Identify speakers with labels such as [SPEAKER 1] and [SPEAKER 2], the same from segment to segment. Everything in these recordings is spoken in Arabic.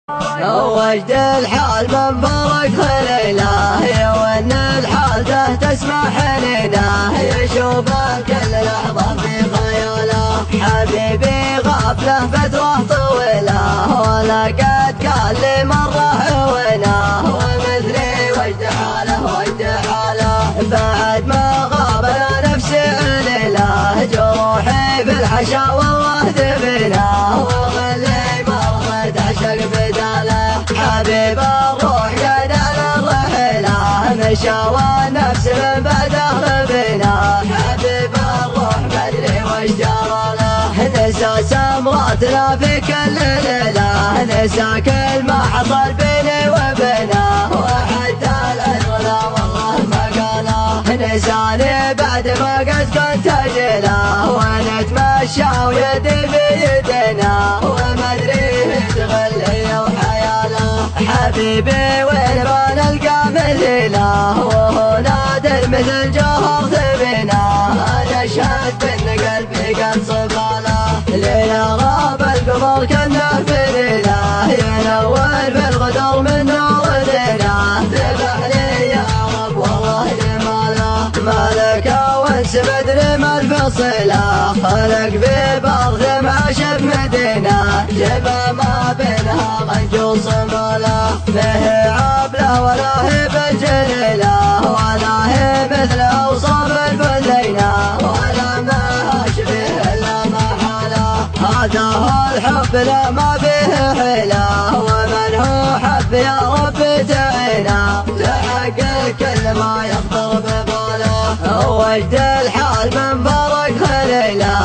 [SPEAKER 1] وجد الحال من فرق خليله وان الحال تسمح لنا يشوفه كل لحظة في خياله. حبيبي غفله فترة طويلة ولقد قال لي مرة هوينا ومثلي وجد حاله وجد حاله. بعد ما غاب انا نفسي عليله جروحي في الحشا والله ذبنا وغلي مرة تعشق بداله. حبيب الروح قد على الرحلة مشى والنفس من بعده غبنا. حبيب الروح مدري وش جرى له نسى سمراتنا في كل ليلة نسى كل ما حصل بيني وبينه وحتى العذر والله ما قاله. نساني بعد ما قد كنت اجله ونتمشى ويدي بيدنا ومدري تغلي وحياله. حبيبي وين ما نلقى مثله وهو نادر مثل جوهر ثمينه. انا اشهد بان قلبي قد صفاله ليله غاب القمر كانه في ليله ينور بالغدر من نور ليله. ذبح لي يا رب والله جماله ملكه وانس بدري ما الفصله خلق في بارض مع شب مدينه جبه ما بينها غنجوص ماله. فيه عبله ولا هي بالجليله ولا هي مثل اوصاف الفلينه ولا ما شبه الا محاله. هذا هو الحب لا ما فيه حيله ومن هو حب يا رب تعينه تحقق كل ما يخطر بباله. وجد الحال من فرق خليله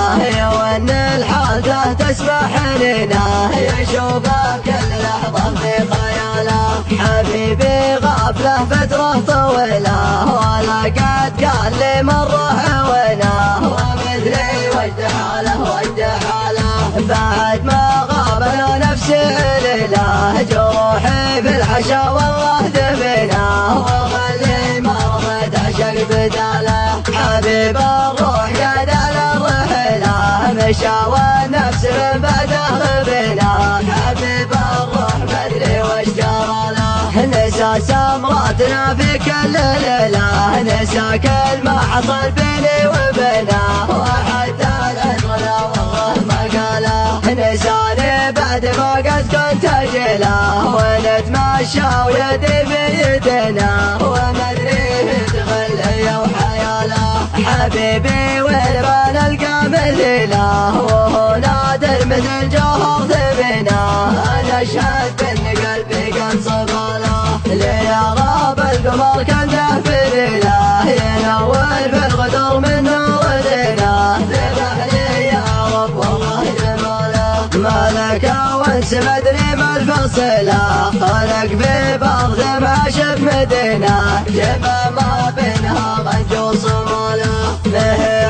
[SPEAKER 1] وان الحال تسمح لنا يشوفه كل لحظة في خياله. حبيبي غفله فترة طويلة ولقد قال لي مرة هوينا ومثلي وجد حاله وجد حاله. بعد ما غاب انا نفسي عليله جروحي في الحشا والله ذبنا وخلي مرة تعشق بداله. حبيب الروح قد على الرحلة مشى والنفس من بعده غبنا. حبيب الروح مدري وش جرى له نسى سمراتنا في كل ليلة نسى كل ما حصل بيني وبينه وحتى العذر والله ما قاله. نساني بعد ما قد كنت اجله ونتمشى ويدي بيدنا ومدري تغلي وحياله. حبيبي وين ما نلقى مثله وهو نادر مثل جوهر ثمينه. انا اشهد بان قلبي قد صفاله ليله غاب القمر كانه في ليله ينور بالغدر من نور ليله. ذبح لي يا رب والله جماله ملكه وانس مدري ما الفصله خلق في بارض مع شب مدينه جبه ما بينها غنجوص ماله. فيه